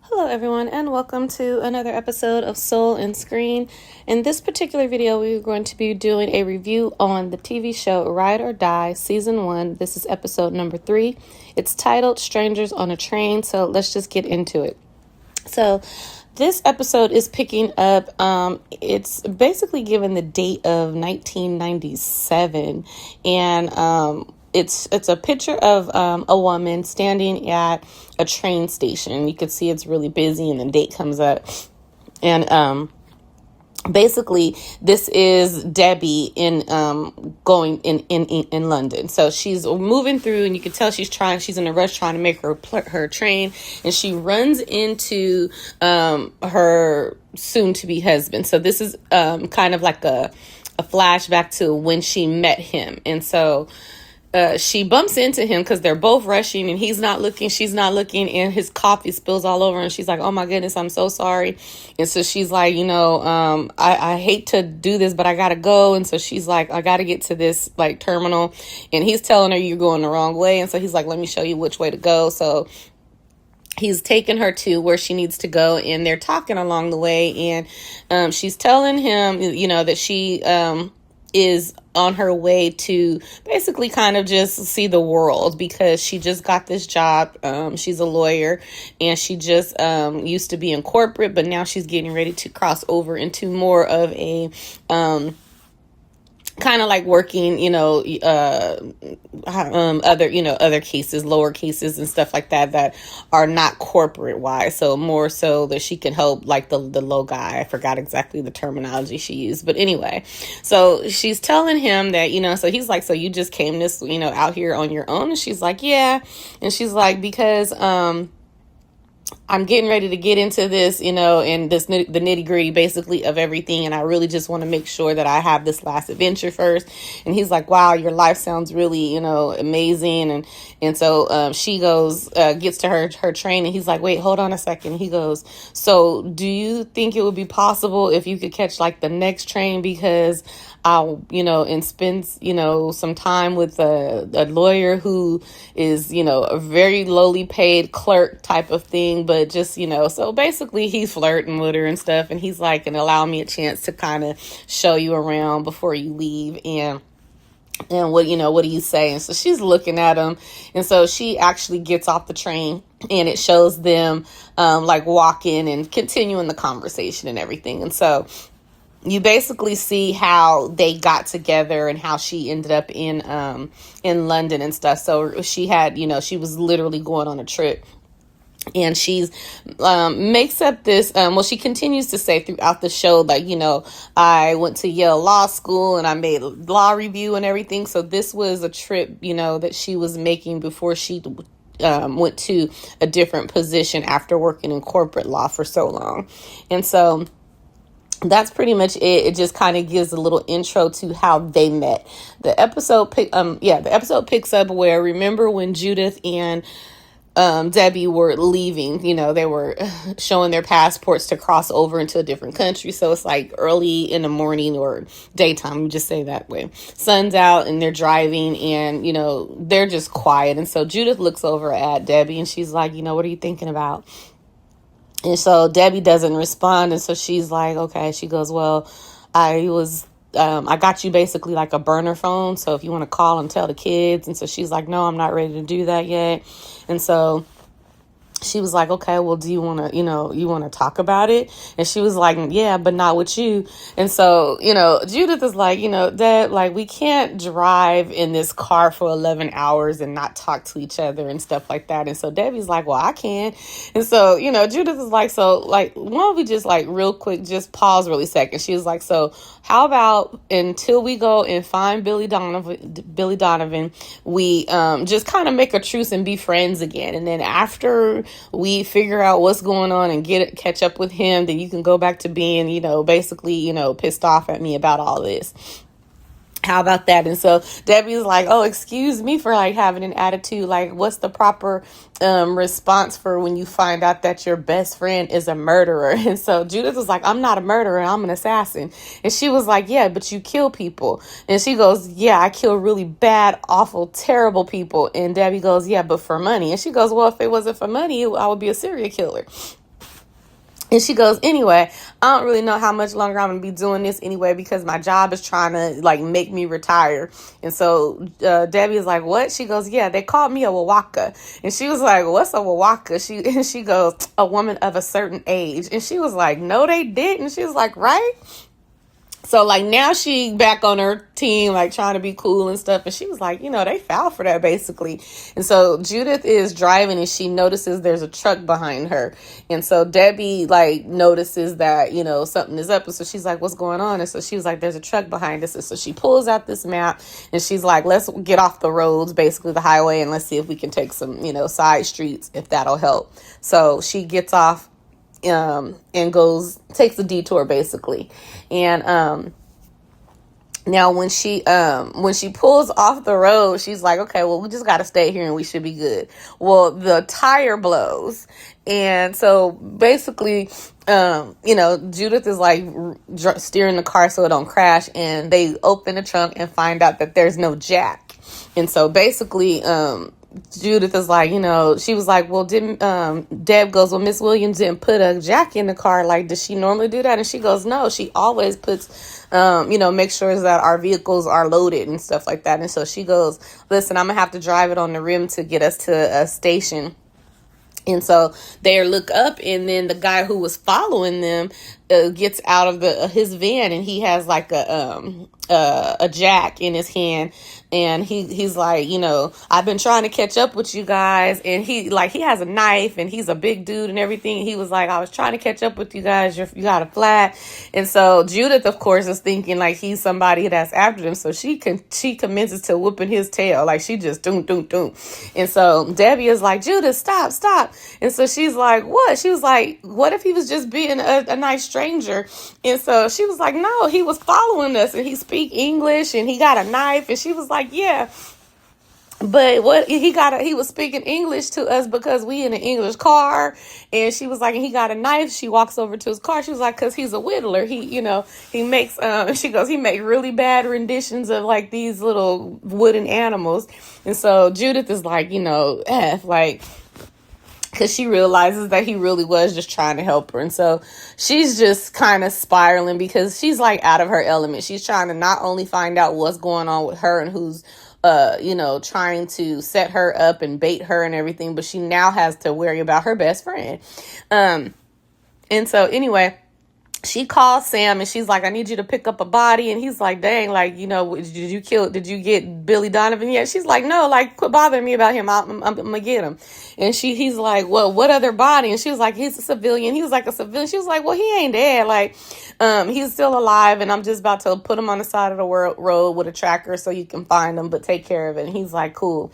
Hello everyone and welcome to another episode of Soul and Screen. In this particular video, we're going to be doing a review on the TV show Ride or Die Season 1. This is episode number 3. It's titled Strangers on a Train, so let's just get into it. So this episode is picking up, it's basically given the date of 1997, and it's a picture of a woman standing at a train station. You can see it's really busy, and the date comes up, and basically this is Debbie in going in London. So she's moving through, and you can tell she's in a rush trying to make her train, and she runs into her soon-to-be husband. So this is kind of like a flashback to when she met him, and so she bumps into him because they're both rushing, and he's not looking, she's not looking, and his coffee spills all over, and she's like, oh my goodness, I'm so sorry. And so she's like, I hate to do this, but I gotta go. And so she's like, I gotta get to this like terminal, and he's telling her you're going the wrong way. And so he's like, let me show you which way to go. So he's taking her to where she needs to go, and they're talking along the way, and she's telling him, that she is on her way to basically kind of just see the world, because she just got this job. She's a lawyer, and she just used to be in corporate, but now she's getting ready to cross over into more of a kind of like working, other cases, lower cases and stuff like that are not corporate wise. So more so that she can help like the low guy. I forgot exactly the terminology she used, but anyway, so she's telling him that, so he's like, so you just came this, out here on your own? And she's like, yeah. And she's like, because, I'm getting ready to get into this, and the nitty gritty basically of everything. And I really just want to make sure that I have this last adventure first. And he's like, wow, your life sounds really, amazing. And so she goes, gets to her train, and he's like, wait, hold on a second. He goes, so do you think it would be possible if you could catch like the next train? Because I'll, and spend, some time with a lawyer who is, a very lowly paid clerk type of thing. But just, so basically he's flirting with her and stuff. And he's like, and allow me a chance to kind of show you around before you leave. And what do you say? And so she's looking at him. And so she actually gets off the train, and it shows them like walking and continuing the conversation and everything. And so you basically see how they got together and how she ended up in London and stuff. So she had, she was literally going on a trip. And she's makes up this, she continues to say throughout the show, like, I went to Yale Law School and I made a law review and everything. So this was a trip, that she was making before she went to a different position after working in corporate law for so long. And so that's pretty much it. It just kind of gives a little intro to how they met. The episode picks up where, remember when Judith and Debbie were leaving, they were showing their passports to cross over into a different country. So it's like early in the morning or daytime, just say that way. Sun's out and they're driving, and, they're just quiet. And so Judith looks over at Debbie, and she's like, what are you thinking about? And so Debbie doesn't respond. And so she's like, okay. She goes, well, I got you basically like a burner phone. So if you want to call and tell the kids. And so she's like, no, I'm not ready to do that yet. And so she was like, okay, well, do you want to, you want to talk about it? And she was like, yeah, but not with you. And so, Judith is like, Dad, like, we can't drive in this car for 11 hours and not talk to each other and stuff like that. And so Debbie's like, well, I can. And so, Judith is like, so like, why don't we just like real quick, just pause really second. She was like, so how about until we go and find Billy Donovan, we just kind of make a truce and be friends again. And then after we figure out what's going on and catch up with him, then you can go back to being, basically, pissed off at me about all this. How about that? And so Debbie's like, oh, excuse me for like having an attitude. Like, what's the proper response for when you find out that your best friend is a murderer? And so Judith was like, I'm not a murderer, I'm an assassin. And she was like, yeah, but you kill people. And she goes, yeah, I kill really bad, awful, terrible people. And Debbie goes, yeah, but for money. And she goes, well, if it wasn't for money, I would be a serial killer. And she goes, anyway, I don't really know how much longer I'm going to be doing this anyway, because my job is trying to like make me retire. And so Debbie is like, what? She goes, yeah, they called me a wawaka. And she was like, what's a wawaka? She goes, a woman of a certain age. And she was like, no, they didn't. She was like, right? So, like, now she back on her team, like, trying to be cool and stuff. And she was like, they fouled for that, basically. And so Judith is driving and she notices there's a truck behind her. And so Debbie, like, notices that, something is up. And so she's like, what's going on? And so she was like, there's a truck behind us. And so she pulls out this map and she's like, let's get off the roads, basically the highway, and let's see if we can take some, side streets, if that'll help. So she gets off and takes a detour, basically. And now when she pulls off the road, she's like, okay, well, we just got to stay here and we should be good. Well, the tire blows. And so basically, Judith is like steering the car so it don't crash, and they open the trunk and find out that there's no jack. And so basically, Judith is like, she was like, well, didn't, Deb goes, well, Miss Williams didn't put a jack in the car. Like, does she normally do that? And she goes, no, she always puts, make sure that our vehicles are loaded and stuff like that. And so she goes, listen, I'm gonna have to drive it on the rim to get us to a station. And so they look up, and then the guy who was following them gets out of his van, and he has like a jack in his hand, and he's like, I've been trying to catch up with you guys, and he has a knife, and he's a big dude and everything. He was like, I was trying to catch up with you guys. You got a flat. And so Judith, of course, is thinking like he's somebody that's after them. So she commences to whooping his tail, like she just doom. And so Debbie is like, Judith, stop. And so she's like, what? She was like, what if he was just being a nice stranger? And so she was like, no, he was following us, and he speak English, and he got a knife. And she was like, yeah, but what he was speaking English to us because we in an English car. And she was like, and he got a knife. She walks over to his car. She was like, cause he's a whittler. He makes, she goes, he makes really bad renditions of like these little wooden animals. And so Judith is like, because she realizes that he really was just trying to help her. And so she's just kind of spiraling because she's like out of her element. She's trying to not only find out what's going on with her and who's, trying to set her up and bait her and everything, but she now has to worry about her best friend. And so anyway, she calls Sam and she's like, I need you to pick up a body. And he's like, dang, like, did you get Billy Donovan yet? She's like, no, like, quit bothering me about him. I'm gonna get him. And he's like, well, what other body? And she was like, he's a civilian. He was like, a civilian. She was like, well, he ain't dead. Like, he's still alive, and I'm just about to put him on the side of the road with a tracker so you can find him, but take care of it. And he's like, cool.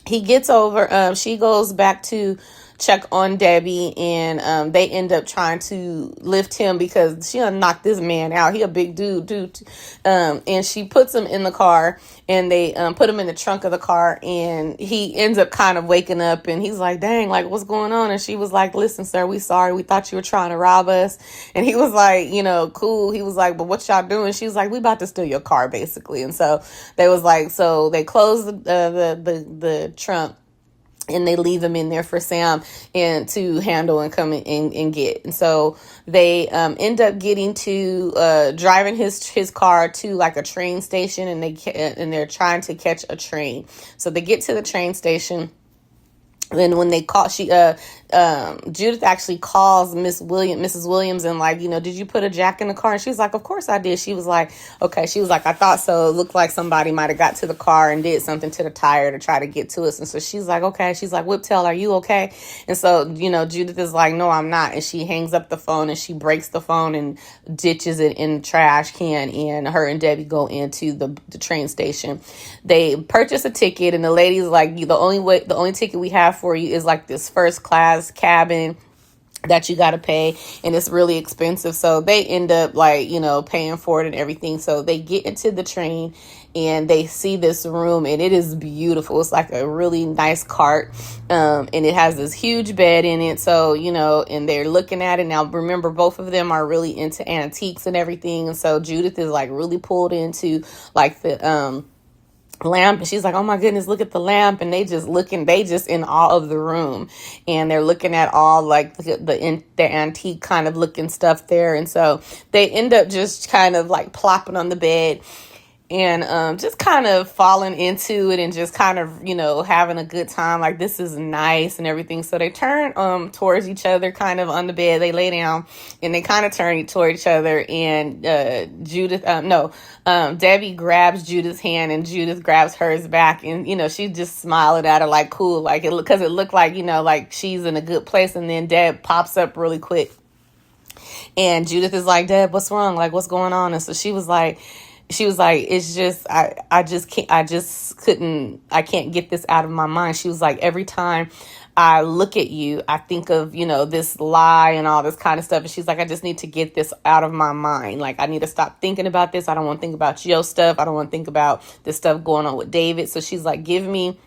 He gets over, she goes back to check on Debbie, and they end up trying to lift him because she done knocked this man out. He a big dude. And she puts him in the car, and they put him in the trunk of the car, and he ends up kind of waking up, and he's like, dang, like, what's going on? And she was like, listen, sir, we sorry. We thought you were trying to rob us. And he was like, cool. He was like, but what y'all doing? She was like, we about to steal your car, basically. And so they was like, so they closed the trunk, and they leave him in there for Sam and to handle and come and get. And so they end up getting to driving his car to like a train station, and they're trying to catch a train. So they get to the train station. And when they call, Judith actually calls Mrs. Williams, and like, did you put a jack in the car? And she was like, of course I did. She was like, okay. She was like, I thought so. It looked like somebody might have got to the car and did something to the tire to try to get to us. And so she's like, okay. She's like, Whiptail, are you okay? And so, Judith is like, no, I'm not. And she hangs up the phone, and she breaks the phone and ditches it in the trash can. And her and Debbie go into the train station. They purchase a ticket, and the lady's like, the only ticket we have for you is like this first class cabin that you got to pay, and it's really expensive. So they end up like, paying for it and everything. So they get into the train, and they see this room, and it is beautiful. It's like a really nice cart, and it has this huge bed in it. So, and they're looking at it. Now, remember, both of them are really into antiques and everything. And so Judith is like really pulled into like lamp, and she's like, oh my goodness, look at the lamp. And they just in awe of the room, and they're looking at all like the antique kind of looking stuff there. And so they end up just kind of like plopping on the bed and just kind of falling into it and just kind of, having a good time. Like, this is nice and everything. So they turn towards each other kind of on the bed. They lay down and they kind of turn toward each other. And Debbie grabs Judith's hand and Judith grabs hers back. And, she's just smiling at her like, cool. Like, because it looked like, like she's in a good place. And then Deb pops up really quick. And Judith is like, Deb, what's wrong? Like, what's going on? And so she was like, it's just, I can't get this out of my mind. She was like, every time I look at you, I think of, this lie and all this kind of stuff. And she's like, I just need to get this out of my mind. Like, I need to stop thinking about this. I don't want to think about your stuff. I don't want to think about this stuff going on with David. So she's like, give me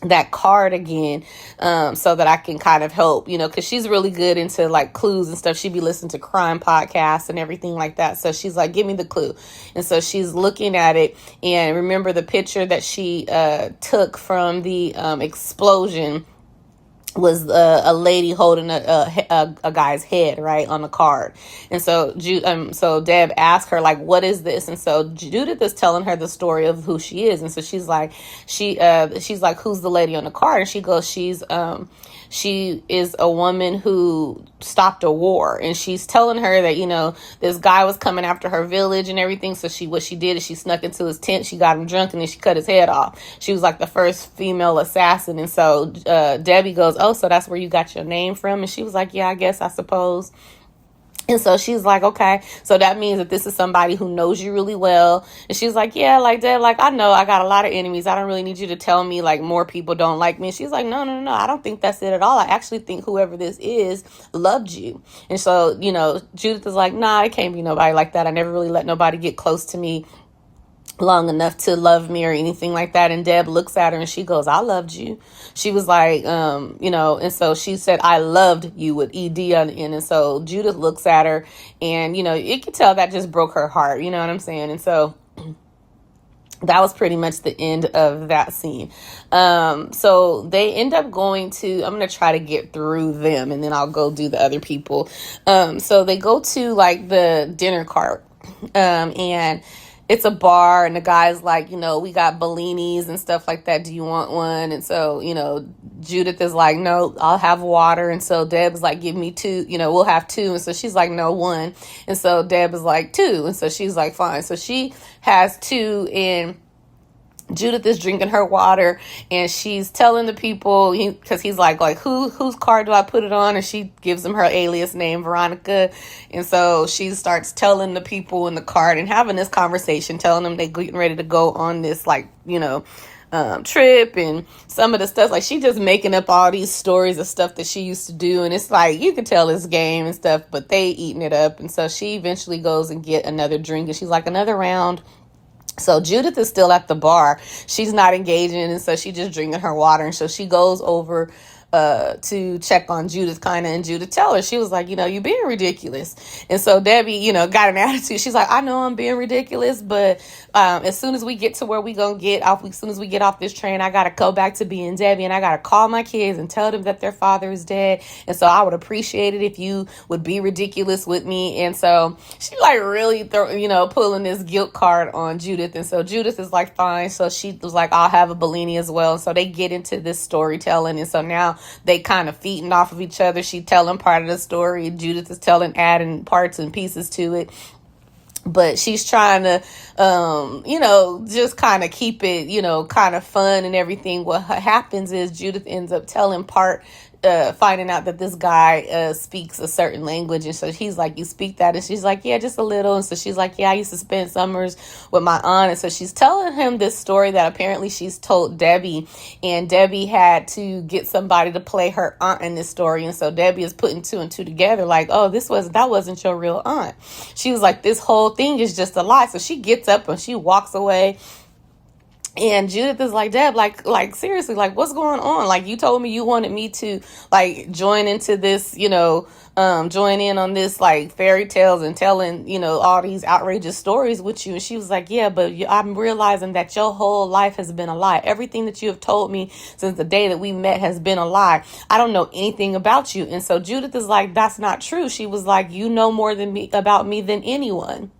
that card again, so that I can kind of help, because she's really good into like clues and stuff. She'd be listening to crime podcasts and everything like that. So she's like, give me the clue. And so she's looking at it, and remember the picture that she took from the explosion was a lady holding a guy's head right on the card. And so so Deb asked her, like, what is this? And so Judith is telling her the story of who she is. And so she's like, she's like, who's the lady on the card? And she goes, she is a woman who stopped a war. And she's telling her that, this guy was coming after her village and everything. So what she did is she snuck into his tent, she got him drunk, and then she cut his head off. She was like the first female assassin. And so Debbie goes, oh, so that's where you got your name from? And she was like, yeah, I suppose. And so she's like, okay, so that means that this is somebody who knows you really well. And she's like, yeah, like, Dad, like, I know I got a lot of enemies. I don't really need you to tell me like more people don't like me. And she's like, no, I don't think that's it at all. I actually think whoever this is loved you. And so, Judith is like, nah, it can't be nobody like that. I never really let nobody get close to me long enough to love me or anything like that. And Deb looks at her and she goes, I loved you. She was like, and so she said, I loved you with ED on the end. And so Judith looks at her and, you can tell that just broke her heart. You know what I'm saying? And so that was pretty much the end of that scene. So they end up going to, I'm going to try to get through them and then I'll go do the other people. So they go to like the dinner cart, and it's a bar, and the guy's like, we got Bellinis and stuff like that. Do you want one? And so, Judith is like, no, I'll have water. And so Deb's like, give me two, we'll have two. And so she's like, no, one. And so Deb is like, two. And so she's like, fine. So she has two, and Judith is drinking her water, and she's telling the people, because he's like whose card do I put it on? And she gives him her alias name, Veronica. And so she starts telling the people in the card and having this conversation, telling them they're getting ready to go on this trip, and some of the stuff, like, she just making up all these stories of stuff that she used to do. And it's like, you can tell it's game and stuff, but they eating it up. And so she eventually goes and get another drink, and she's like, another round. So Judith is still at the bar. She's not engaging, and so she just drinking her water. And so she goes over to check on Judith and Judith tell her, she was like, you being ridiculous. And so Debbie, got an attitude. She's like, I know I'm being ridiculous, but as soon as we get to where we gonna get off, as soon as we get off this train, I gotta go back to being Debbie, and I gotta call my kids and tell them that their father is dead. And so I would appreciate it if you would be ridiculous with me. And so she like really pulling this guilt card on Judith. And so Judith is like, fine. So she was like, I'll have a Bellini as well. And so they get into this storytelling. And so now they kind of feeding off of each other. She telling part of the story, Judith is adding parts and pieces to it. But she's trying to, just kind of keep it, kind of fun and everything. What happens is Judith ends up telling finding out that this guy speaks a certain language. And so he's like, you speak that? And she's like, yeah, just a little. And so she's like, yeah, I used to spend summers with my aunt. And so she's telling him this story that apparently she's told Debbie, and Debbie had to get somebody to play her aunt in this story. And so Debbie is putting two and two together like, oh, that wasn't your real aunt. She was like, this whole thing is just a lie. So she gets up and she walks away. And Judith is like, Deb, like seriously, like what's going on? Like you told me you wanted me to like join into this, join in on this like fairy tales and telling, all these outrageous stories with you. And she was like, yeah, but I'm realizing that your whole life has been a lie. Everything that you have told me since the day that we met has been a lie. I don't know anything about you. And so Judith is like, that's not true. She was like, you know more about me than anyone.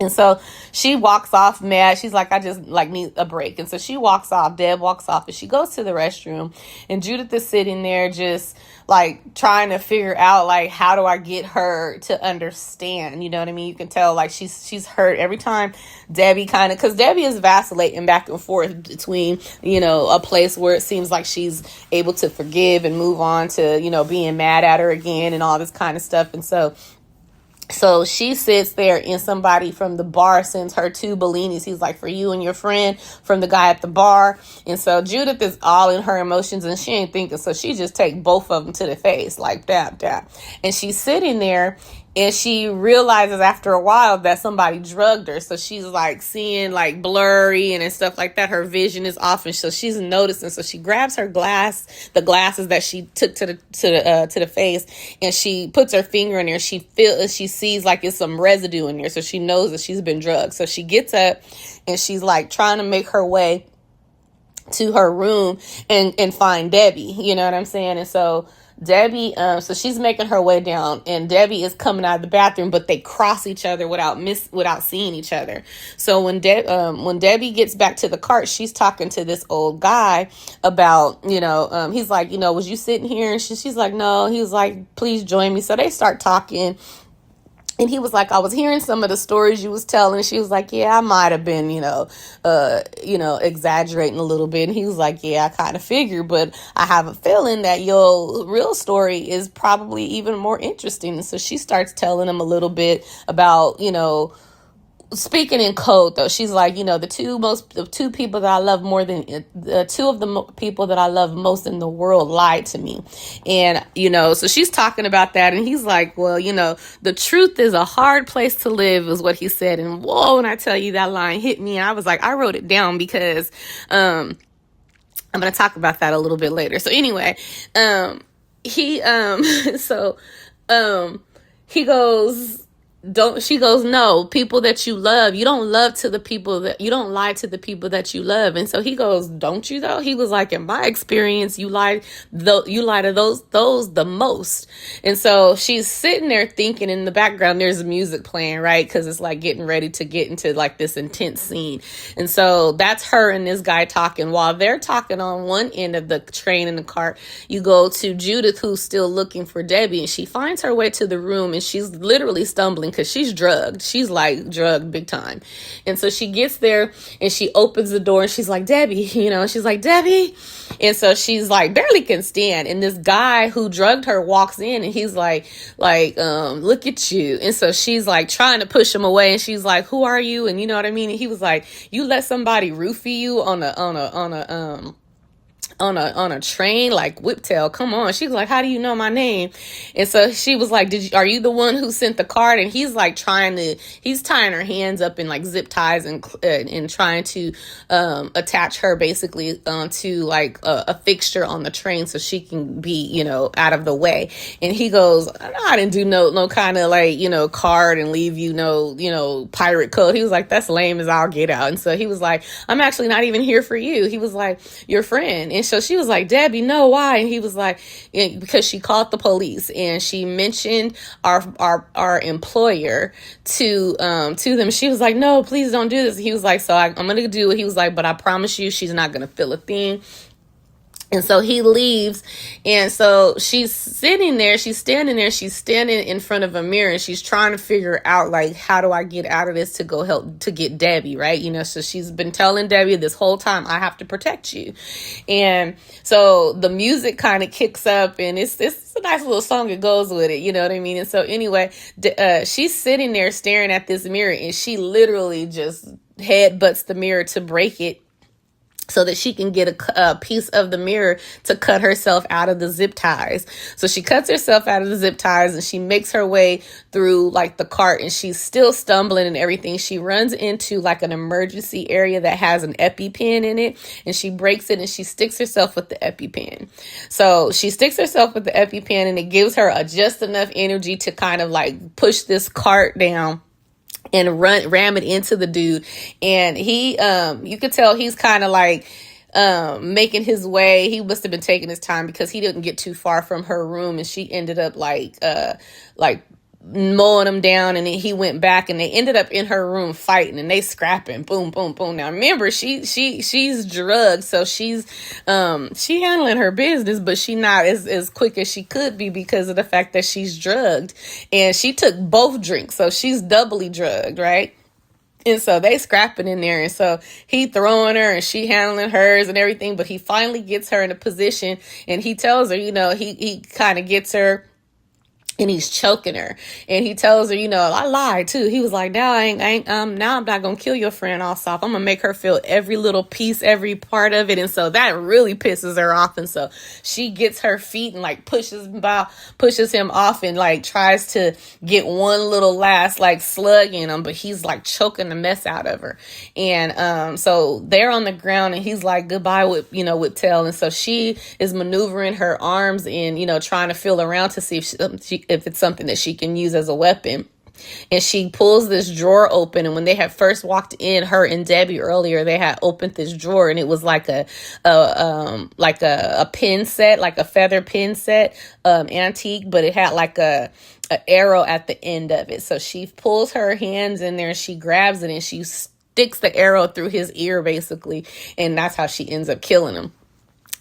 And so she walks off mad. She's like, I just like need a break. And so she walks off. Deb walks off and she goes to the restroom. And Judith is sitting there just like trying to figure out like, how do I get her to understand? You know what I mean? You can tell like she's hurt every time Debbie because Debbie is vacillating back and forth between, a place where it seems like she's able to forgive and move on to, being mad at her again and all this kind of stuff. And so she sits there and somebody from the bar sends her 2 bellinis. He's like, for you and your friend, from the guy at the bar. And so Judith is all in her emotions and she ain't thinking. So she just take both of them to the face like dab. And she's sitting there and she realizes after a while that somebody drugged her. So she's like seeing like blurry and stuff like that. Her vision is off. And so she's noticing. So she grabs her the glasses that she took to the face, and she puts her finger in there. She sees like it's some residue in there. So she knows that she's been drugged. So she gets up and she's like trying to make her way to her room and find Debbie. You know what I'm saying? And so Debbie, so she's making her way down, and Debbie is coming out of the bathroom, but they cross each other without seeing each other. So when Debbie gets back to the cart, she's talking to this old guy about, he's like, was you sitting here? And she's like, no. He was like, please join me. So they start talking. And he was like, I was hearing some of the stories you was telling. She was like, yeah, I might have been, exaggerating a little bit. And he was like, yeah, I kind of figured, but I have a feeling that your real story is probably even more interesting. And so she starts telling him a little bit about, speaking in code, though, she's like, the 2 people that I love more than 2 of the people that I love most in the world lied to me. And, so she's talking about that. And he's like, well, the truth is a hard place to live is what he said. And whoa, when I tell you that line hit me, I was like, I wrote it down because I'm going to talk about that a little bit later. So anyway, he goes, she goes, no, people that you love, you don't lie to the people that you love. And so he goes, don't you though? He was like, in my experience, you lie to those the most. And so she's sitting there thinking, in the background, there's music playing, right? Cause it's like getting ready to get into like this intense scene. And so that's her and this guy talking. While they're talking on one end of the train in the cart, you go to Judith, who's still looking for Debbie, and she finds her way to the room, and she's literally stumbling because she's drugged. She's like drugged big time. And so she gets there and she opens the door and she's like, Debbie, she's like, Debbie. And so she's like, barely can stand. And this guy who drugged her walks in and he's like, look at you. And so she's like trying to push him away. And she's like, who are you? And you know what I mean? And he was like, you let somebody roofie you on a train, like whiptail, come on. She was like, how do you know my name? And so she was like, are you the one who sent the card? And he's like he's tying her hands up in like zip ties and trying to attach her basically onto like a fixture on the train so she can be, out of the way. And he goes, I didn't do no kind of like, card and leave you pirate code. He was like, that's lame as I'll get out. And so he was like, I'm actually not even here for you. He was like, your friend. And so she was like, Debbie, no, why? And he was like, because she called the police and she mentioned our employer to them. She was like, no, please don't do this. He was like, so I'm going to do it. He was like, but I promise you, she's not going to feel a thing. And so he leaves. And so she's standing in front of a mirror, and she's trying to figure out, like, how do I get out of this to go help to get Debbie, right? So she's been telling Debbie this whole time, I have to protect you. And so the music kind of kicks up, and it's a nice little song that goes with it, you know what I mean? And so anyway, she's sitting there staring at this mirror, and she literally just headbutts the mirror to break it. so that she can get a piece of the mirror to cut herself out of the zip ties. So she cuts herself out of the zip ties and she makes her way through like the cart, and she's still stumbling and everything. She runs into like an emergency area that has an EpiPen in it, and she breaks it and she sticks herself with the EpiPen. So she sticks herself with the EpiPen, and it gives her just enough energy to kind of like push this cart down and ram it into the dude. And he you could tell he's kind of like making his way. He must have been taking his time because he didn't get too far from her room, and she ended up like mowing him down, and then he went back, and they ended up in her room fighting, and they scrapping, boom, boom, boom. Now remember, she's drugged, so she handling her business, but she not as quick as she could be because of the fact that she's drugged, and she took both drinks, so she's doubly drugged, right? And so they scrapping in there, and so he throwing her and she handling hers and everything, but he finally gets her in a position, and he tells her, he kind of gets her, and he's choking her, and he tells her, I lied too. He was like, now now I'm not gonna kill your friend all soft. I'm gonna make her feel every little piece, every part of it. And so that really pisses her off. And so she gets her feet and like pushes him off, and like tries to get one little last like slug in him, but he's like choking the mess out of her. And so they're on the ground, and he's like, goodbye with tail. And so she is maneuvering her arms in, trying to feel around to see if it's something that she can use as a weapon. And she pulls this drawer open, and when they had first walked in, her and Debbie earlier, they had opened this drawer, and it was like a pin set, like a feather pin set, antique, but it had like a arrow at the end of it. So she pulls her hands in there, and she grabs it, and she sticks the arrow through his ear basically, and that's how she ends up killing him.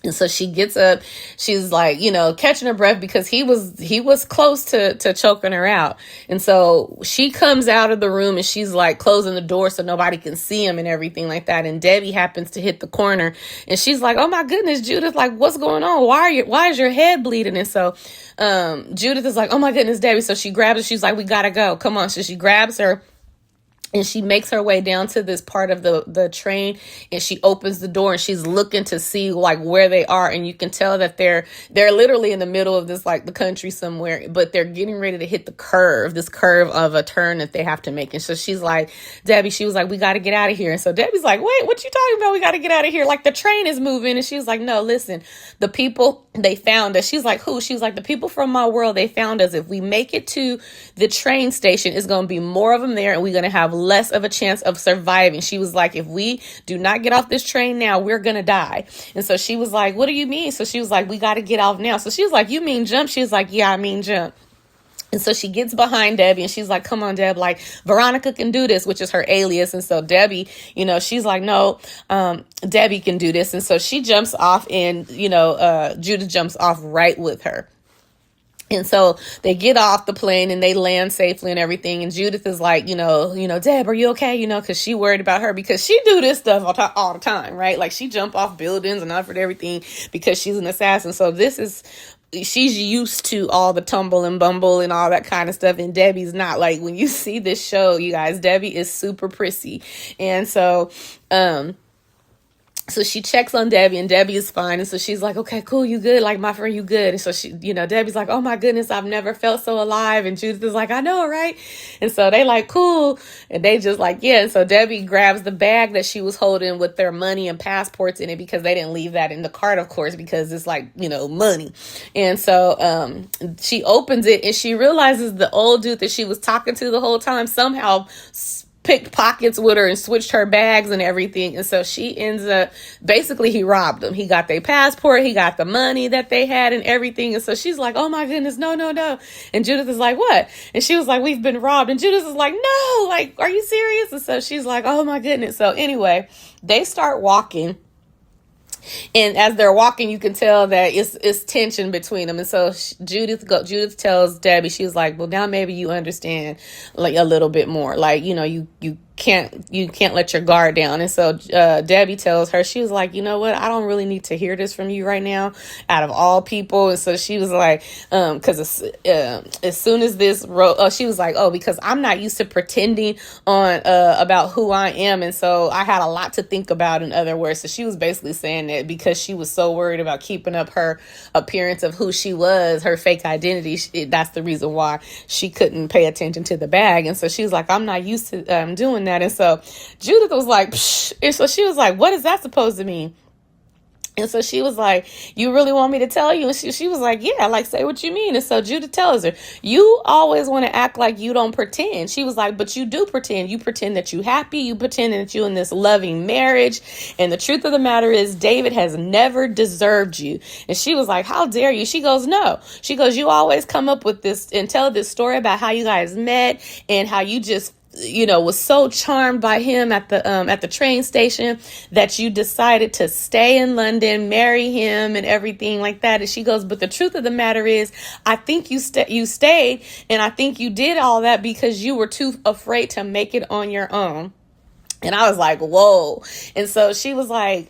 And so she gets up, she's like, catching her breath because he was close to choking her out. And so she comes out of the room, and she's like closing the door so nobody can see him and everything like that. And Debbie happens to hit the corner, and she's like, oh my goodness, Judith, like what's going on? Why is your head bleeding? And so Judith is like, oh my goodness, Debbie. So she grabs her. She's like, we gotta go. Come on. So she grabs her, and she makes her way down to this part of the train, and she opens the door, and she's looking to see like where they are. And you can tell that they're literally in the middle of this, like the country somewhere, but they're getting ready to hit this curve of a turn that they have to make. And so she's like, Debbie, she was like, we got to get out of here. And so Debbie's like, wait, what you talking about? We got to get out of here. Like the train is moving. And she's like, no, listen, the people, they found us. She's like, who? She's like, the people from my world, they found us. If we make it to the train station, it's going to be more of them there, and we're going to have less of a chance of surviving. She was like, if we do not get off this train now, we're gonna die. And so she was like, what do you mean? So she was like, we got to get off now. So she was like, you mean jump? She was like, yeah, I mean jump. And so she gets behind Debbie, and she's like, come on, Deb, like Veronica can do this, which is her alias. And so Debbie, she's like, no, Debbie can do this. And so she jumps off, and Judith jumps off right with her. And so they get off the plane, and they land safely and everything. And Judith is like, Deb, are you okay? Because she worried about her, because she do this stuff all the time, right? Like she jump off buildings and offered everything because she's an assassin. So she's used to all the tumble and bumble and all that kind of stuff. And Debbie's not. Like when you see this show, you guys, Debbie is super prissy. And so, so she checks on Debbie, and Debbie is fine. And so she's like, okay, cool. You good? Like my friend, you good? And so she, Debbie's like, oh my goodness, I've never felt so alive. And Judith is like, I know, right? And so they like, cool. And they just like, yeah. And so Debbie grabs the bag that she was holding with their money and passports in it, because they didn't leave that in the cart, of course, because it's like, money. And so she opens it, and she realizes the old dude that she was talking to the whole time somehow picked pockets with her and switched her bags and everything. And so she ends up, basically he robbed them. He got their passport, he got the money that they had and everything. And so she's like, oh my goodness, no. And Judith is like, what? And she was like, we've been robbed. And Judith is like, no, like, are you serious? And so she's like, oh my goodness. So anyway, they start walking. And as they're walking, you can tell that it's tension between them. And so Judith tells Debbie, she was like, well, now maybe you understand like a little bit more. Like, you can't let your guard down. And so Debbie tells her, she was like, you know what, I don't really need to hear this from you right now, out of all people. And so she was like, because as soon as this she was like, oh, because I'm not used to pretending on about who I am, and so I had a lot to think about, in other words. So she was basically saying that because she was so worried about keeping up her appearance of who she was, her fake identity, that's the reason why she couldn't pay attention to the bag. And so she was like, I'm not used to doing that. And so Judith was like, psh. And so she was like, what is that supposed to mean? And so she was like, you really want me to tell you? And she was like, yeah, like, say what you mean. And so Judith tells her, you always want to act like you don't pretend. She was like, but you do pretend. You pretend that you happy. You pretend that you in this loving marriage. And the truth of the matter is, David has never deserved you. And she was like, how dare you? She goes, no. She goes, you always come up with this and tell this story about how you guys met and how you just was so charmed by him at the train station that you decided to stay in London, marry him and everything like that. And she goes, but the truth of the matter is, I think you stayed, and I think you did all that because you were too afraid to make it on your own. And I was like, whoa. And so she was like,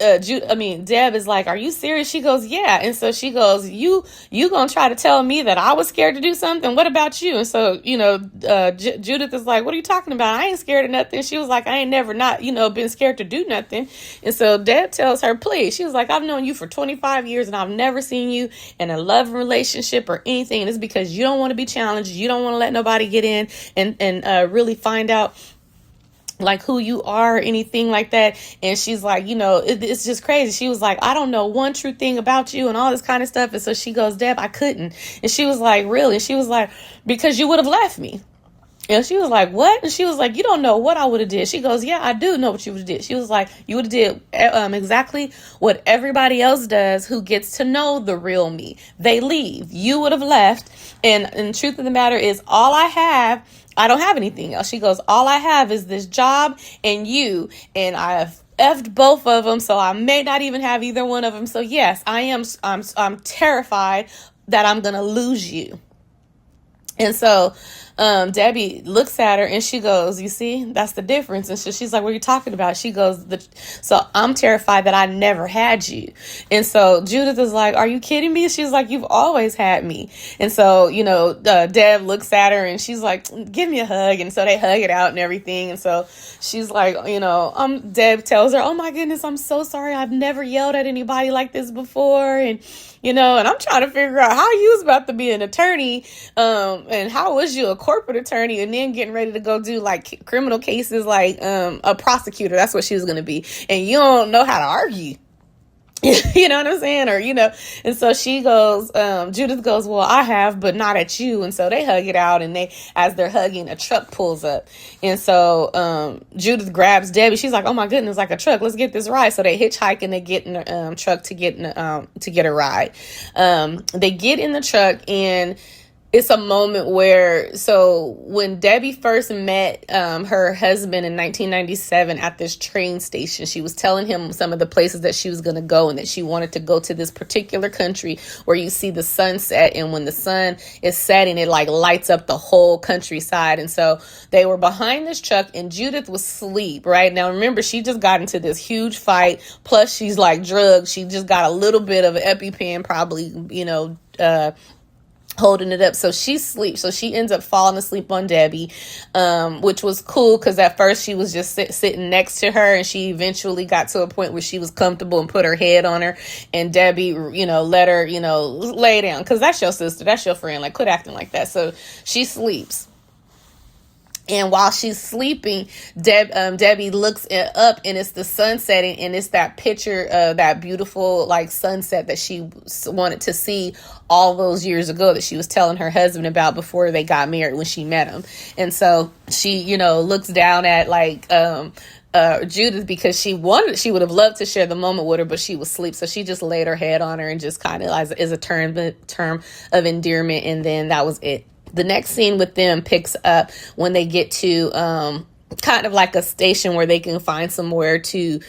Deb is like, are you serious? She goes, yeah. And so she goes, you gonna try to tell me that I was scared to do something? What about you? And so, Judith is like, what are you talking about? I ain't scared of nothing. She was like, I ain't never not, been scared to do nothing. And so Deb tells her, please. She was like, I've known you for 25 years and I've never seen you in a love relationship or anything. And it's because you don't want to be challenged. You don't want to let nobody get in and really find out like who you are or anything like that. And she's like, it's just crazy. She was like, I don't know one true thing about you and all this kind of stuff. And so she goes, Deb, I couldn't. And she was like, really? And she was like, because you would have left me. And she was like, what? And she was like, you don't know what I would have did. She goes, yeah, I do know what you would have did. She was like, you would have did exactly what everybody else does who gets to know the real me. They leave. You would have left. And the truth of the matter is, I don't have anything else. She goes, all I have is this job and you, and I have effed both of them. So I may not even have either one of them. So yes, I'm terrified that I'm going to lose you. And so Debbie looks at her and she goes, you see, that's the difference. And so she's like, what are you talking about? She goes, so I'm terrified that I never had you. And so Judith is like, are you kidding me? She's like, you've always had me. And so, Deb looks at her and she's like, give me a hug. And so they hug it out and everything. And so she's like, Deb tells her, oh my goodness, I'm so sorry. I've never yelled at anybody like this before. And and I'm trying to figure out how you was about to be an attorney, and how was you a corporate attorney and then getting ready to go do like criminal cases like a prosecutor. That's what she was going to be. And you don't know how to argue. You know what I'm saying? Or, and so she goes, Judith goes, well, I have, but not at you. And so they hug it out, and as they're hugging, a truck pulls up. And so, Judith grabs Debbie. She's like, oh my goodness, like a truck, let's get this ride. So they hitchhike and they get in the truck to get a ride. They get in the truck, and it's a moment where, so when Debbie first met her husband in 1997 at this train station, she was telling him some of the places that she was going to go and that she wanted to go to this particular country where you see the sunset. And when the sun is setting, it like lights up the whole countryside. And so they were behind this truck and Judith was asleep, right? Now, remember, she just got into this huge fight. Plus, she's like drugged. She just got a little bit of an EpiPen, probably, holding it up. So she sleeps. So she ends up falling asleep on Debbie, which was cool because at first she was just sitting next to her, and she eventually got to a point where she was comfortable and put her head on her, and Debbie, let her, lay down, because that's your sister, that's your friend, like quit acting like that. So she sleeps. And while she's sleeping, Debbie looks up, and it's the sun setting, and it's that picture of that beautiful like sunset that she wanted to see all those years ago that she was telling her husband about before they got married, when she met him. And so she, looks down at like Judith, because she would have loved to share the moment with her, but she was asleep. So she just laid her head on her and just kind of as a term of endearment. And then that was it. The next scene with them picks up when they get to kind of like a station where they can find somewhere to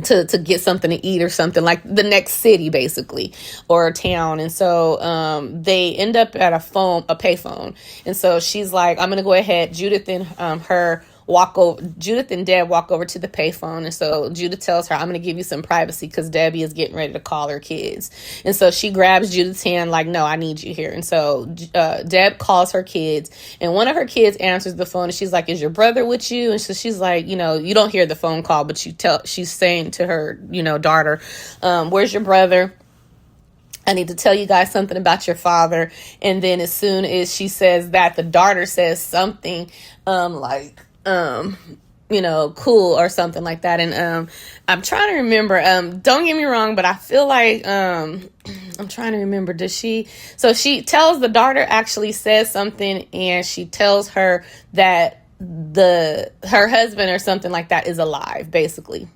to get something to eat or something, like the next city basically, or a town. And so they end up at a payphone. And so she's like, I'm gonna go ahead. Judith and Judith and Deb walk over to the payphone. And so Judith tells her, I'm going to give you some privacy because Debbie is getting ready to call her kids. And so she grabs Judith's hand like, no, I need you here. And so Deb calls her kids, and one of her kids answers the phone, and she's like, is your brother with you? And so she's like, you don't hear the phone call, but she's saying to her, daughter, where's your brother? I need to tell you guys something about your father. And then as soon as she says that, the daughter says something cool or something like that. And I'm trying to remember, don't get me wrong, but I feel like I'm trying to remember, so she tells the daughter, actually says something, and she tells her that her husband or something like that is alive, basically.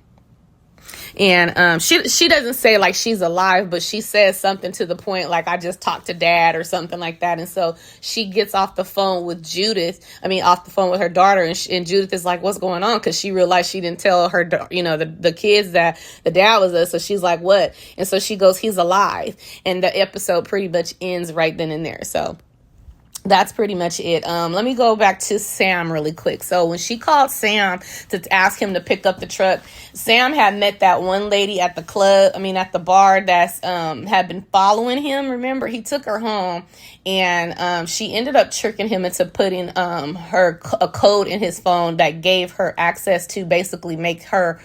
And she doesn't say like she's alive, but she says something to the point like, I just talked to dad or something like that. And so she gets off the phone with her daughter, and Judith is like, what's going on? Because she realized she didn't tell her, the kids that the dad was us. So she's like, what? And so she goes, he's alive. And the episode pretty much ends right then and there. So that's pretty much it. Let me go back to Sam really quick. So when she called Sam to ask him to pick up the truck, Sam had met that one lady at the bar that's had been following him. Remember, he took her home, and she ended up tricking him into putting a code in his phone that gave her access to basically make her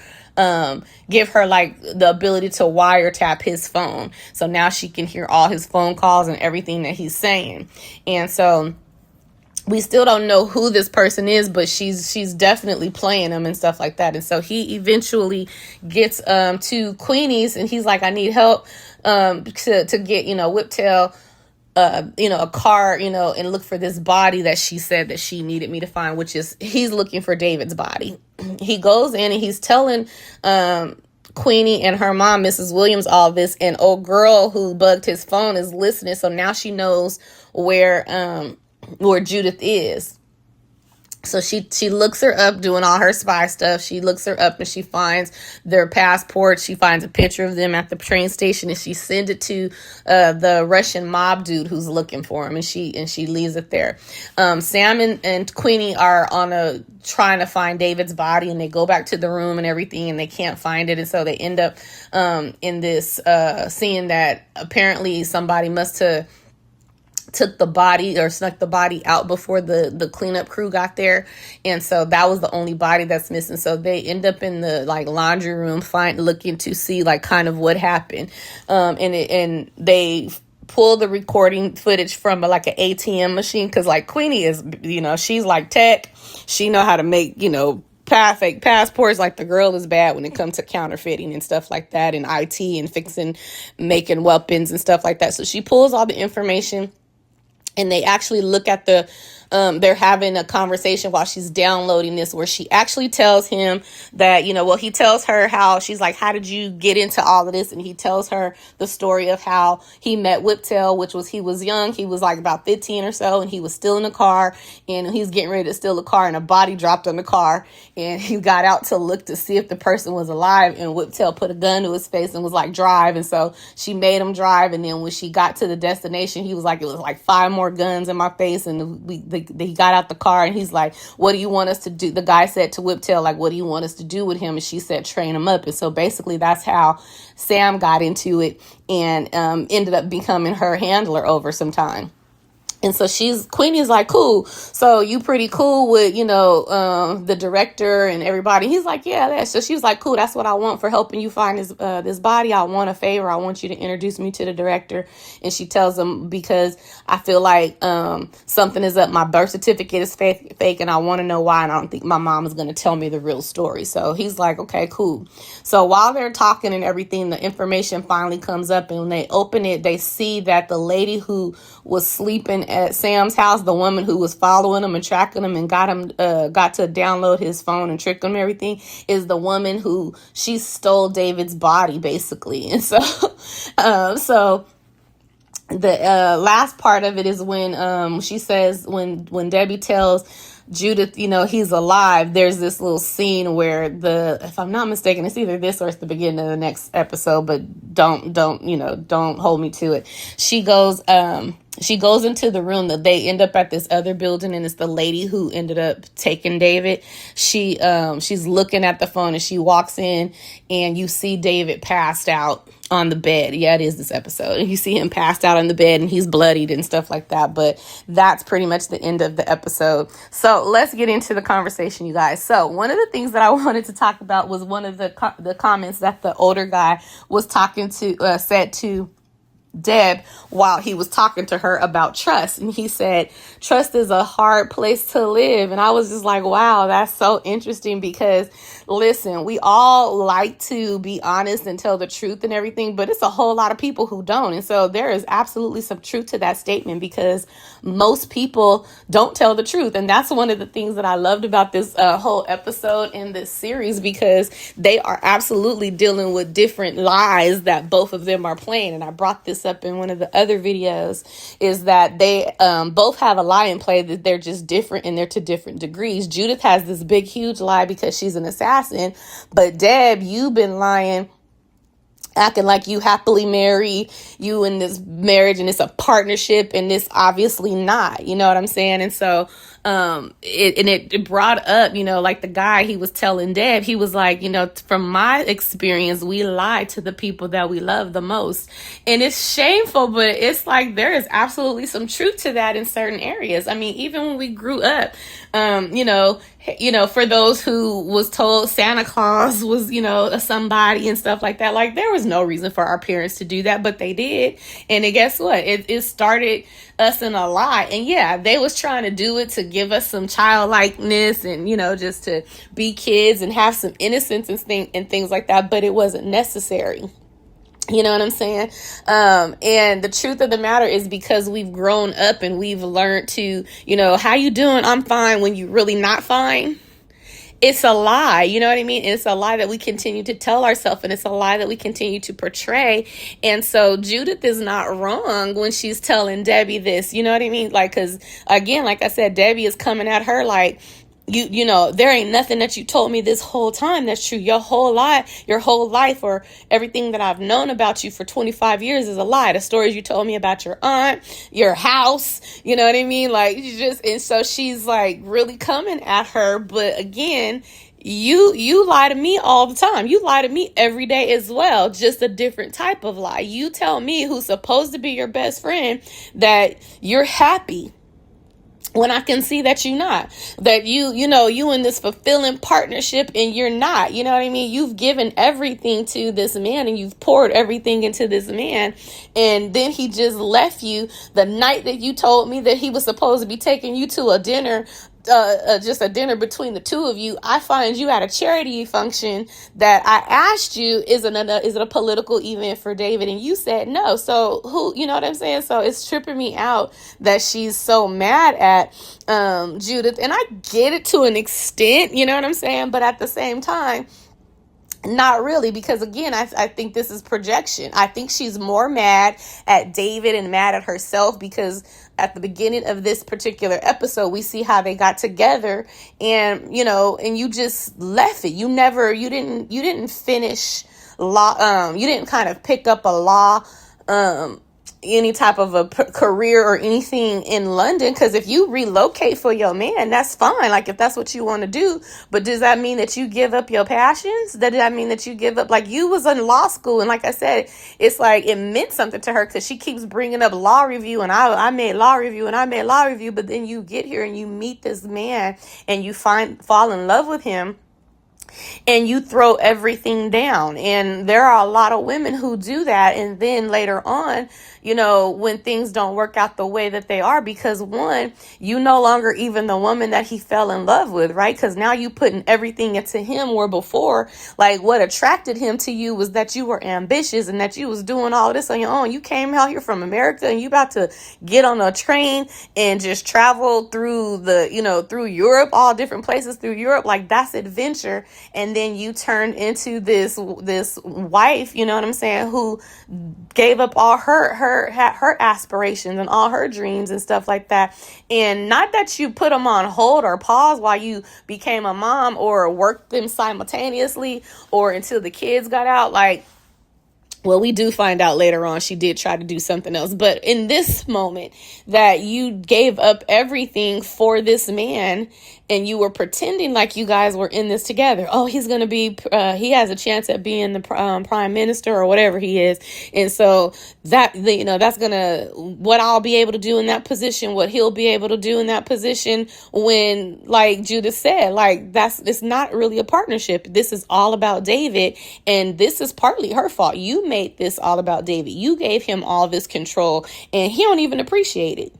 give her like the ability to wiretap his phone. So now she can hear all his phone calls and everything that he's saying. And so we still don't know who this person is, but she's definitely playing him and stuff like that. And so he eventually gets to Queenie's, and he's like, I need help to get, Whiptail a car, and look for this body that she said that she needed me to find, which is, he's looking for David's body. He goes in and he's telling Queenie and her mom, Mrs. Williams, all this, and old girl who bugged his phone is listening. So now she knows where Judith is. So she looks her up, doing all her spy stuff. She looks her up and she finds their passports. She finds a picture of them at the train station, and she sends it to the Russian mob dude who's looking for him, and she leaves it there. Sam and Queenie are trying to find David's body, and they go back to the room and everything, and they can't find it. And so they end up in this seeing that apparently somebody must have took the body or snuck the body out before the cleanup crew got there. And so that was the only body that's missing. So they end up in the laundry room looking to see kind of what happened. And they pull the recording footage from an ATM machine. Cause Queenie is, she's tech. She know how to make, fake passports. The girl is bad when it comes to counterfeiting and stuff like that, and IT and making weapons and stuff like that. So she pulls all the information, and they actually look at they're having a conversation while she's downloading this, where she actually tells him that, he tells her how, she's like, how did you get into all of this? And he tells her the story of how he met Whiptail, which was, he was young. He was about 15 or so, and he was still in the car, and he's getting ready to steal the car, and a body dropped on the car, and he got out to look to see if the person was alive, and Whiptail put a gun to his face and was like, drive. And so she made him drive. And then when she got to the destination, he was like, it was 5 more guns in my face. And he got out the car, and he's like, what do you want us to do? The guy said to Whiptail, what do you want us to do with him? And she said, train him up. And so basically that's how Sam got into it, and ended up becoming her handler over some time. And so Queenie's like, cool. So you pretty cool with, the director and everybody. He's like, yeah. So she was like, cool. That's what I want for helping you find this body. I want a favor. I want you to introduce me to the director. And she tells him, because I feel like something is up. My birth certificate is fake, and I want to know why. And I don't think my mom is going to tell me the real story. So he's like, okay, cool. So while they're talking and everything, the information finally comes up, and when they open it, they see that the lady who was sleeping at Sam's house, the woman who was following him and tracking him and got to download his phone and trick him and everything, is the woman who she stole David's body, basically. And so the last part of it is when she says, when Debbie tells Judith, he's alive, there's this little scene where if I'm not mistaken, it's either this or it's the beginning of the next episode, but don't hold me to it. She goes into the room that they end up at this other building, and it's the lady who ended up taking David. She's looking at the phone, and she walks in, and you see David passed out on the bed. Yeah, it is this episode. And you see him passed out on the bed, and he's bloodied and stuff like that. But that's pretty much the end of the episode. So let's get into the conversation, you guys. So one of the things that I wanted to talk about was one of the comments that the older guy was said to Deb while he was talking to her about trust. And he said, trust is a hard place to live. And I was just like, wow, that's so interesting, because listen, we all like to be honest and tell the truth and everything, but it's a whole lot of people who don't. And so there is absolutely some truth to that statement, because most people don't tell the truth. And that's one of the things that I loved about this whole episode in this series, because they are absolutely dealing with different lies that both of them are playing. And I brought this up in one of the other videos, is that they both have a lie in play, that they're just different and they're to different degrees. Judith has this big, huge lie because she's an assassin. But Deb, you've been lying, acting like you happily married, you in this marriage, and it's a partnership, and it's obviously not, you know what I'm saying? And so it brought up, like the guy, he was telling Deb, he was like, from my experience, we lie to the people that we love the most. And it's shameful, but it's like there is absolutely some truth to that in certain areas. I mean, even when we grew up, for those who was told Santa Claus was, somebody and stuff like that, like there was no reason for our parents to do that, but they did. And guess what? It started us in a lie. And yeah, they was trying to do it to give us some childlikeness and, just to be kids and have some innocence and things like that. But it wasn't necessary. You know what I'm saying? And the truth of the matter is, because we've grown up and we've learned to, how you doing? I'm fine, when you really not fine. It's a lie. You know what I mean? It's a lie that we continue to tell ourselves, and it's a lie that we continue to portray. And so Judith is not wrong when she's telling Debbie this. You know what I mean? Like, because again, like I said, Debbie is coming at her like, there ain't nothing that you told me this whole time that's true. Your whole life, or everything that I've known about you for 25 years is a lie. The stories you told me about your aunt, your house, you know what I mean? Like, and so she's like really coming at her. But again, you lie to me all the time. You lie to me every day as well, just a different type of lie. You tell me, who's supposed to be your best friend, that you're happy, when I can see that you're not, that you in this fulfilling partnership, and you're not. You know what I mean? You've given everything to this man, and you've poured everything into this man, and then he just left you the night that you told me that he was supposed to be taking you to a dinner, just a dinner between the two of you. I find you at a charity function that I asked you, is it a political event for David? And you said no. So you know what I'm saying? So it's tripping me out that she's so mad at Judith. And I get it to an extent, you know what I'm saying? But at the same time, not really, because again, I think this is projection. I think she's more mad at David and mad at herself, because at the beginning of this particular episode, we see how they got together, and and you just left it. You didn't finish law. You didn't kind of pick up a law, any type of a career or anything in London, because if you relocate for your man, that's fine, like if that's what you want to do. But does that mean that you give up your passions? Does that mean that you give up, like you was in law school, and like I said, it's like it meant something to her, because she keeps bringing up law review, and I made law review, and I made law review. But then you get here and you meet this man, and you fall in love with him, and you throw everything down. And there are a lot of women who do that, and then later on, when things don't work out the way that they are, because one, you no longer even the woman that he fell in love with, right? Because now you putting everything into him, where before, like what attracted him to you was that you were ambitious and that you was doing all this on your own. You came out here from America, and you about to get on a train and just travel through through Europe, all different places through Europe. Like, that's adventure. And then you turned into this wife, you know what I'm saying, who gave up all her her aspirations and all her dreams and stuff like that. And not that you put them on hold or pause while you became a mom or worked them simultaneously or until the kids got out. Like, well, we do find out later on she did try to do something else. But in this moment that you gave up everything for this man and you were pretending like you guys were in this together. Oh, he's going to be, he has a chance at being the prime minister or whatever he is. And so that, that's going to, what I'll be able to do in that position, what he'll be able to do in that position when, like Judith said, like it's not really a partnership. This is all about David. And this is partly her fault. You made this all about David. You gave him all this control and he don't even appreciate it.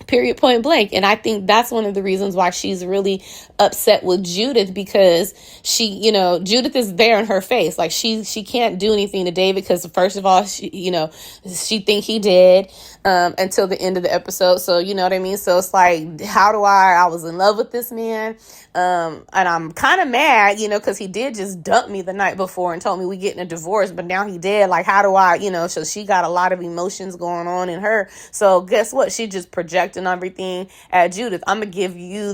Period, point blank. And I think that's one of the reasons why she's really upset with Judith, because she, Judith is there in her face. Like she can't do anything to David because first of all, she think he did until the end of the episode. So, you know what I mean? So it's like, I was in love with this man. And I'm kind of mad, because he did just dump me the night before and told me we getting a divorce, but now he did. Like, how do I, so she got a lot of emotions going on in her. So guess what? She just projecting everything at Judith. I'm gonna give you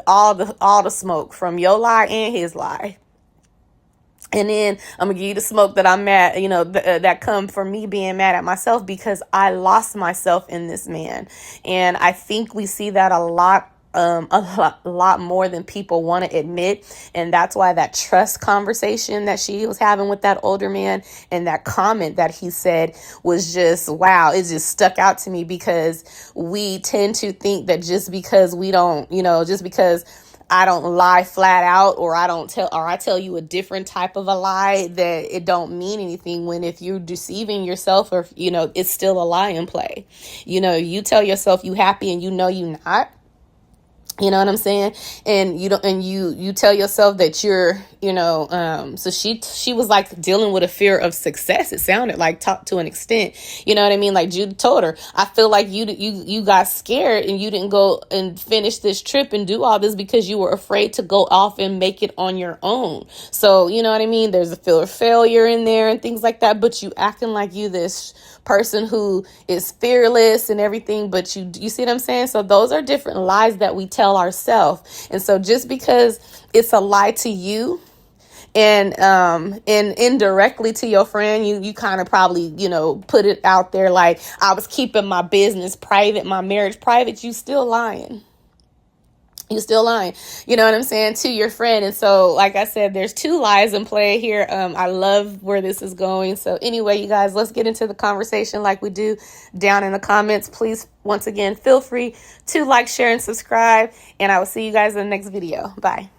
all the smoke from your lie and his lie. And then I'm gonna give you the smoke that I'm mad, that come from me being mad at myself because I lost myself in this man. And I think we see that a lot more than people want to admit. And that's why that trust conversation that she was having with that older man and that comment that he said was just, wow, it just stuck out to me, because we tend to think that just because we don't, just because I don't lie flat out, or I tell you a different type of a lie, that it don't mean anything, when if you're deceiving yourself, or, it's still a lie in play. You tell yourself you happy and you're not. You know what I'm saying? And you tell yourself that you're, so she was like dealing with a fear of success. It sounded like, to an extent, you know what I mean? Like Jude told her, I feel like you got scared and you didn't go and finish this trip and do all this because you were afraid to go off and make it on your own. So, you know what I mean? There's a fear of failure in there and things like that, but you acting like you this person who is fearless and everything, but you see what I'm saying? So those are different lies that we tell ourselves. And so just because it's a lie to you and indirectly to your friend, you kind of probably, put it out there like, I was keeping my business private, my marriage private, you still lying. You still lying, you know what I'm saying, to your friend. And so, like I said, there's two lies in play here. I love where this is going. So anyway, you guys, let's get into the conversation like we do down in the comments. Please, once again, feel free to like, share, and subscribe. And I will see you guys in the next video. Bye.